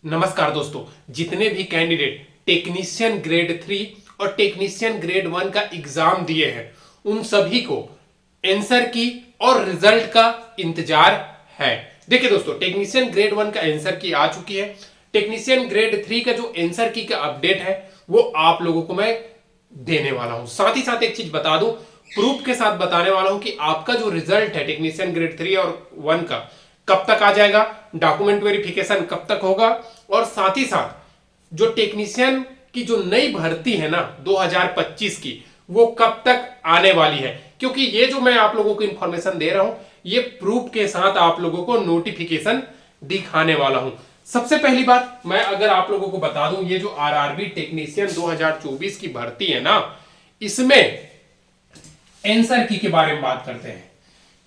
नमस्कार दोस्तों, जितने भी कैंडिडेट टेक्नीशियन ग्रेड 3 और टेक्नीशियन ग्रेड 1 का एग्जाम दिए हैं उन सभी को आंसर की और रिजल्ट का इंतजार है। देखिए दोस्तों, टेक्नीशियन ग्रेड 1 का आंसर की आ चुकी है। टेक्नीशियन ग्रेड 3 का जो आंसर की का अपडेट है वो आप लोगों को मैं देने वाला हूं। साथ ही साथ एक चीज बता दूं, प्रूफ के साथ बताने वाला हूं कि आपका जो रिजल्ट है टेक्नीशियन ग्रेड 3 और 1 का कब तक आ जाएगा, डॉक्यूमेंट वेरिफिकेशन कब तक होगा, और साथ ही साथ जो टेक्नीशियन की जो नई भर्ती है ना 2025 की, वो कब तक आने वाली है। क्योंकि ये जो मैं आप लोगों को इंफॉर्मेशन दे रहा हूं ये प्रूफ के साथ आप लोगों को नोटिफिकेशन दिखाने वाला हूं। सबसे पहली बात मैं अगर आप लोगों को बता दूं, ये जो आरआरबी टेक्नीशियन 2024 की भर्ती है ना, इसमें आंसर की के बारे में बात करते हैं।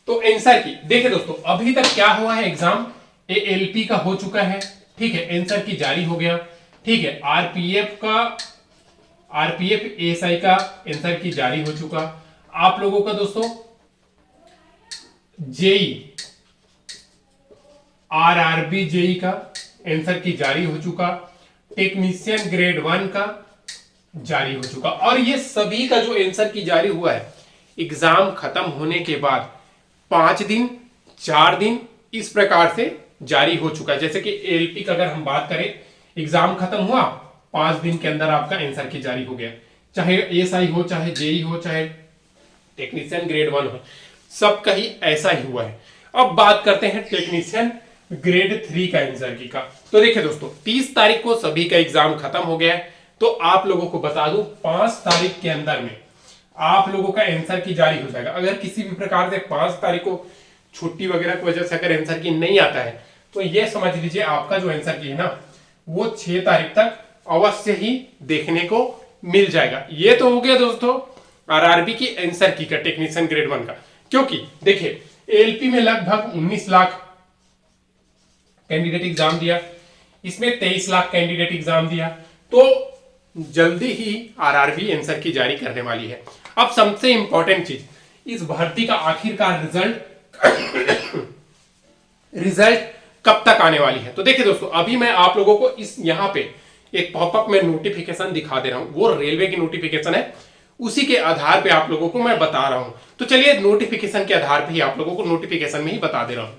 तो आंसर की देखिए दोस्तों, अभी तक क्या हुआ है, एग्जाम एएलपी का हो चुका है, ठीक है, आंसर की जारी हो गया, ठीक है, आरपीएफ एएसआई का आंसर की जारी हो चुका। आप लोगों का दोस्तों जेई आरआरबी जेई का आंसर की जारी हो चुका, टेक्नीशियन ग्रेड 1 का जारी हो चुका। और ये सभी का जो आंसर की जारी हुआ है एग्जाम खत्म होने के बाद 5 दिन 4 दिन इस प्रकार से जारी हो चुका है। जैसे कि एएलपी का अगर हम बात करें, एग्जाम खत्म हुआ 5 दिन के अंदर आपका आंसर की जारी हो गया, चाहे एएसआई हो, चाहे जेई हो, चाहे टेक्नीशियन ग्रेड 1 हो, सबका ही ऐसा ही हुआ है। अब बात करते हैं टेक्नीशियन ग्रेड 3 का आंसर की का। तो देखिए दोस्तों, 30 तारीख को सभी का एग्जाम खत्म हो गया है। तो आप लोगों को बता दूं 5 तारीख के अंदर में आप लोगों का आंसर की जारी हो जाएगा। अगर किसी भी प्रकार से 5 तारीख को छुट्टी वगैरह की वजह से अगर आंसर की नहीं आता है तो ये समझ लीजिए आपका जो आंसर की है ना वो 6 तारीख तक अवश्य ही देखने को मिल जाएगा। ये तो हो गया दोस्तों आरआरबी की आंसर की का टेक्नीशियन ग्रेड 1 का। क्योंकि देखिए एएलपी में लगभग 19 लाख कैंडिडेट एग्जाम दिया, इसमें 23 लाख कैंडिडेट एग्जाम दिया, तो जल्दी ही आरआरबी आंसर की जारी करने वाली है। अब सबसे इंपॉर्टेंट चीज, इस भर्ती का आखिरकार रिजल्ट कब तक आने वाली है। तो देखिए दोस्तों, अभी मैं आप लोगों को इस यहां पे एक पॉपअप में नोटिफिकेशन दिखा दे रहा हूं, वो रेलवे की नोटिफिकेशन है, उसी के आधार पे आप लोगों को मैं बता रहा हूं। तो चलिए नोटिफिकेशन के आधार पे ही आप लोगों को नोटिफिकेशन में ही बता दे रहा हूं।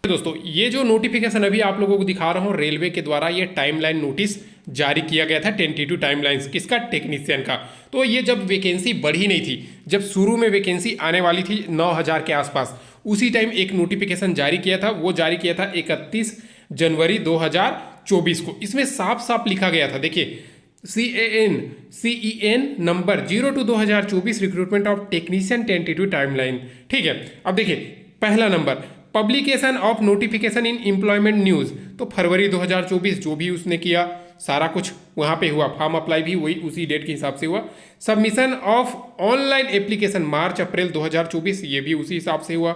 दोस्तों, ये जो नोटिफिकेशन अभी आप लोगों को दिखा रहा हूं रेलवे के द्वारा ये टाइमलाइन नोटिस जारी किया गया था, टेंटेटिव टाइमलाइंस किसका, टेक्नीशियन का। तो ये जब वैकेंसी बढ़ी नहीं थी, जब शुरू में वैकेंसी आने वाली थी 9000 के आसपास, उसी टाइम एक नोटिफिकेशन जारी किया था। वो जारी किया था 31 जनवरी 2024 को। इसमें साफ साफ लिखा गया था, देखिए CEN number 02/2024 recruitment of technician tentative timeline, ठीक है। अब देखिए पहला number publication of notification in employment news, तो फरवरी 2024 जो भी उसने किया सारा कुछ वहाँ पे हुआ। फॉर्म अप्लाई भी वही उसी डेट के हिसाब से हुआ। सबमिशन ऑफ ऑनलाइन एप्लीकेशन मार्च अप्रैल 2024, ये भी उसी हिसाब से हुआ।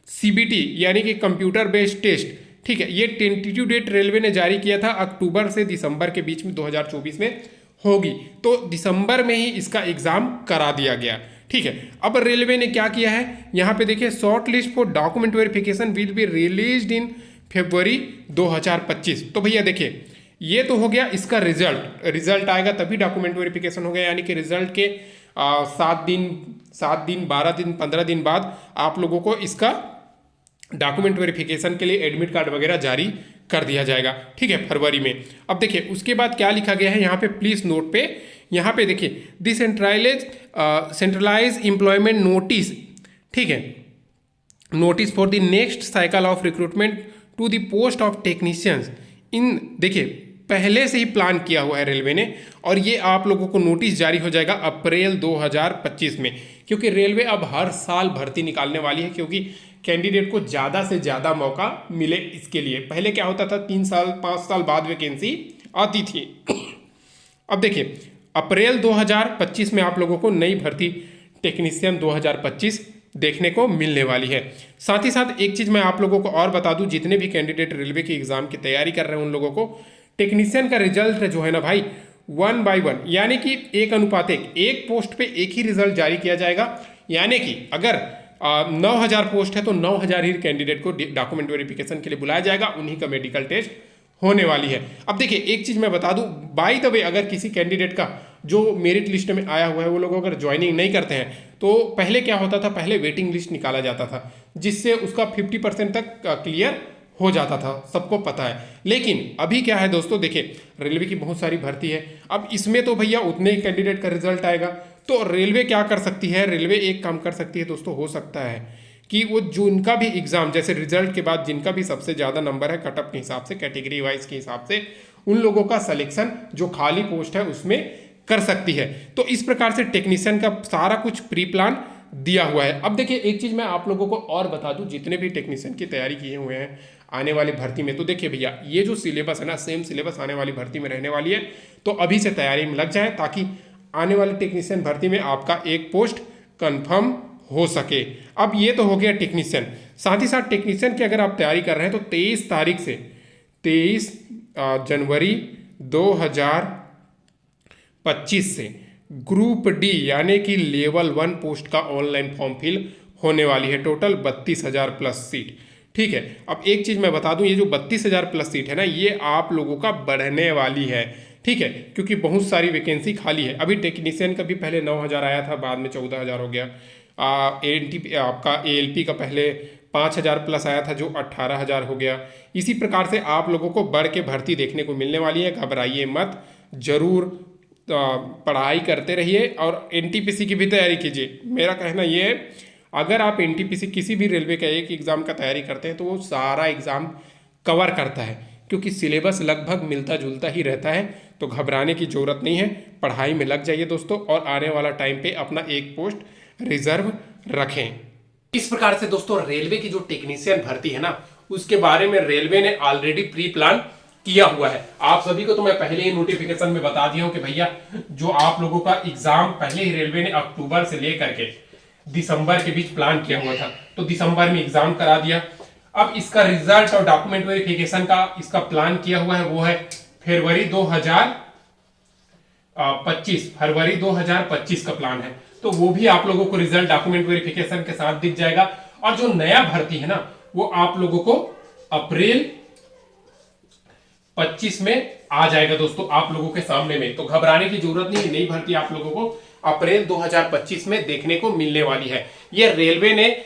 CBT यानी कि कंप्यूटर बेस्ड टेस्ट, ठीक है, ये टेंटेटिव डेट रेलवे ने जारी किया था अक्टूबर से दिसंबर के बीच में 2024 में होगी, तो दिसंबर में ही इसका एग्जाम करा दिया गया, ठीक है। अब रेलवे ने क्या किया है, यहाँ पे देखिए short list for document verification will be released in February 2025। तो भैया देखिए ये तो हो गया इसका रिजल्ट आएगा तभी डॉक्यूमेंट वेरिफिकेशन हो गया, यानी कि रिजल्ट के 7 दिन 12 दिन 15 दिन बाद आप लोगों को इसका डॉक्यूमेंट वेरिफिकेशन के लिए एडमिट कार्ड वगैरह जारी कर दिया जाएगा, ठीक है, फरवरी में। अब देखिए उसके बाद क्या लिखा गया है यहाँ पे, प्लीज नोट पे, यहाँ पे देखिए सेंट्रलाइज एम्प्लॉयमेंट नोटिस, ठीक है, notice for the next cycle of recruitment to the post of technicians in, देखिए पहले से ही प्लान किया हुआ है रेलवे ने, और ये आप लोगों को नोटिस जारी हो जाएगा अप्रैल 2025 में। क्योंकि रेलवे अब हर साल भर्ती निकालने वाली है, क्योंकि कैंडिडेट को ज़्यादा से ज़्यादा मौका मिले इसके लिए। पहले क्या होता था 3 साल 5 साल बाद वैकेंसी आती थी। अब देखिए अप्रैल 2025 में आप लोगों को नई भर्ती टेक्नीशियन 2025 देखने को मिलने वाली है। साथ ही साथ एक चीज़ मैं आप लोगों को और बता दूं, जितने भी कैंडिडेट रेलवे के एग्जाम की तैयारी कर रहे हैं उन लोगों को टेक्नीशियन का रिजल्ट जो है ना भाई 1/1 यानी कि 1:1, एक पोस्ट पे एक ही रिजल्ट जारी किया जाएगा। यानी कि अगर 9000 पोस्ट है तो 9000 ही कैंडिडेट को डॉक्यूमेंट वेरिफिकेशन के लिए बुलाया जाएगा, उन्हीं का मेडिकल टेस्ट होने वाली है। अब देखिए एक चीज़ मैं बता दूं, बाय द वे अगर किसी कैंडिडेट का जो मेरिट लिस्ट में आया हुआ है वो लोग अगर ज्वाइनिंग नहीं करते हैं तो पहले क्या होता था, पहले वेटिंग लिस्ट निकाला जाता था जिससे उसका 50% तक क्लियर हो जाता था, सबको पता है। लेकिन अभी क्या है दोस्तों, देखिए रेलवे की बहुत सारी भर्ती है, अब इसमें तो भैया उतने ही कैंडिडेट का रिजल्ट आएगा। तो रेलवे क्या कर सकती है, रेलवे एक काम कर सकती है दोस्तों, हो सकता है कि वो जो उनका भी एग्जाम जैसे रिजल्ट के बाद जिनका भी सबसे ज़्यादा नंबर है कटअप के हिसाब से, कैटेगरी वाइज के हिसाब से, उन लोगों का सिलेक्शन जो खाली पोस्ट है उसमें कर सकती है। तो इस प्रकार से टेक्नीशियन का सारा कुछ प्री प्लान दिया हुआ है। अब देखिए एक चीज़ मैं आप लोगों को और बता दूं, जितने भी टेक्नीशियन की तैयारी किए हुए हैं आने वाली भर्ती में, तो देखिए भैया ये जो सिलेबस है ना, सेम सिलेबस आने वाली भर्ती में रहने वाली है। तो अभी से तैयारी में लग जाए ताकि आने वाली टेक्नीशियन भर्ती में आपका एक पोस्ट कन्फर्म हो सके। अब ये तो हो गया टेक्नीशियन, साथ ही साथ टेक्नीशियन की अगर आप तैयारी कर रहे हैं तो 23 तारीख से 23 जनवरी 2025 से ग्रुप डी यानी कि लेवल 1 पोस्ट का ऑनलाइन फॉर्म फिल होने वाली है। Total 32,000 plus seat. ठीक है, अब एक चीज़ मैं बता दूं, ये जो 32,000 प्लस सीट है ना, ये आप लोगों का बढ़ने वाली है। ठीक है, क्योंकि बहुत सारी वैकेंसी खाली है। अभी टेक्नीशियन का भी पहले 9,000 आया था, बाद में 14,000 हो गया। एएनटी आपका एएलपी का पहले 5,000 प्लस आया था जो 18,000 हो गया। इसी प्रकार से आप लोगों को बढ़ के भर्ती देखने को मिलने वाली है। घबराइए मत, जरूर पढ़ाई करते रहिए और एनटीपीसी की भी तैयारी कीजिए। मेरा कहना ये है, अगर आप एनटीपीसी किसी भी रेलवे का एक एग्ज़ाम का तैयारी करते हैं तो वो सारा एग्ज़ाम कवर करता है, क्योंकि सिलेबस लगभग मिलता जुलता ही रहता है। तो घबराने की ज़रूरत नहीं है, पढ़ाई में लग जाइए दोस्तों और आने वाला टाइम पे अपना एक पोस्ट रिजर्व रखें। इस प्रकार से दोस्तों रेलवे की जो टेक्नीशियन भर्ती है ना, उसके बारे में रेलवे ने ऑलरेडी प्री प्लान किया हुआ है। आप सभी को तो मैं पहले ही नोटिफिकेशन में बता दिया हूं कि भैया जो आप लोगों का एग्जाम पहले ही रेलवे ने अक्टूबर से लेकर के दिसंबर के बीच प्लान किया हुआ था, तो दिसंबर में एग्जाम करा दिया। अब इसका रिजल्ट और डॉक्यूमेंट वेरिफिकेशन का इसका प्लान किया हुआ है, वो है फरवरी 2025 का प्लान है। तो वो भी आप लोगों को रिजल्ट डॉक्यूमेंट वेरिफिकेशन के साथ दिख जाएगा। और जो नया भर्ती है ना, वो आप लोगों को अप्रैल 25 में आ जाएगा दोस्तों आप लोगों के सामने में। तो घबराने की जरूरत नहीं, नई भर्ती आप लोगों को अप्रैल 2025 में देखने को मिलने वाली है। ये रेलवे ने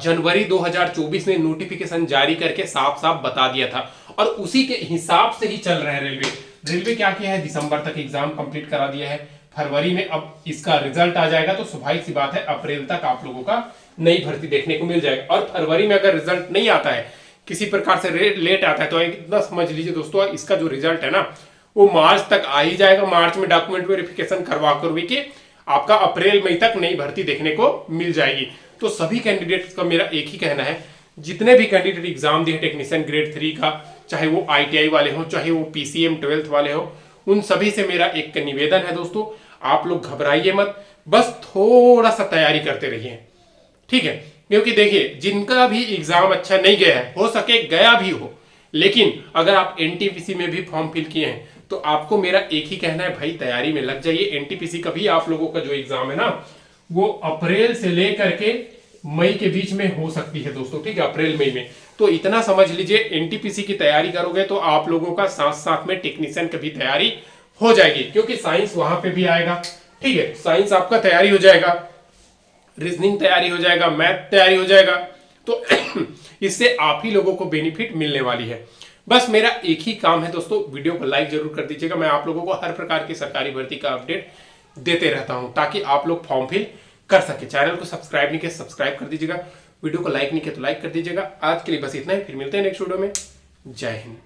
जनवरी 2024 में नोटिफिकेशन जारी करके साफ साफ बता दिया था और उसी के हिसाब से ही चल रहा है रेलवे क्या किया है, दिसंबर तक एग्जाम कंप्लीट करा दिया है। फरवरी में अब इसका रिजल्ट आ जाएगा, तो स्वाभाविक सी बात है अप्रैल तक आप लोगों का नई भर्ती देखने को मिल जाएगा। और फरवरी में अगर रिजल्ट नहीं आता है, किसी प्रकार से लेट आता है, तो इतना समझ लीजिए दोस्तों इसका जो रिजल्ट है ना, वो मार्च तक आ ही जाएगा। मार्च में डॉक्यूमेंट वेरिफिकेशन करवा के आपका अप्रैल मई तक नई भर्ती देखने को मिल जाएगी। तो सभी कैंडिडेट्स का मेरा एक ही कहना है, जितने भी कैंडिडेट एग्जाम दिए टेक्नीशियन ग्रेड 3 का, चाहे वो आईटीआई वाले हो, चाहे वो पीसीएम 12th वाले हो, उन सभी से मेरा एक निवेदन है दोस्तों, आप लोग घबराइए मत, बस थोड़ा सा तैयारी करते रहिए। ठीक है, क्योंकि देखिए जिनका भी एग्जाम अच्छा नहीं गया है, हो सके गया भी हो, लेकिन अगर आप एनटीपीसी में भी फॉर्म फिल किए हैं तो आपको मेरा एक ही कहना है, भाई तैयारी में लग जाइए। एनटीपीसी का भी आप लोगों का जो एग्जाम है ना, वो अप्रैल से लेकर के मई के बीच में हो सकती है दोस्तों। ठीक है, अप्रैल मई में। तो इतना समझ लीजिए, एनटीपीसी की तैयारी करोगे तो आप लोगों का साथ साथ में टेक्नीशियन की भी तैयारी हो जाएगी, क्योंकि साइंस वहां पे भी आएगा। ठीक है, साइंस आपका तैयारी हो जाएगा, रीजनिंग तैयारी हो जाएगा, मैथ तैयारी हो जाएगा। तो इससे आप ही लोगों को बेनिफिट मिलने वाली है। बस मेरा एक ही काम है दोस्तों, वीडियो को लाइक जरूर कर दीजिएगा। मैं आप लोगों को हर प्रकार की सरकारी भर्ती का अपडेट देते रहता हूं ताकि आप लोग फॉर्म फिल कर सके। चैनल को सब्सक्राइब नहीं किया, सब्सक्राइब कर दीजिएगा। वीडियो को लाइक नहीं किया तो लाइक कर दीजिएगा। आज के लिए बस इतना ही, फिर मिलते हैं नेक्स्ट वीडियो में। जय हिंद।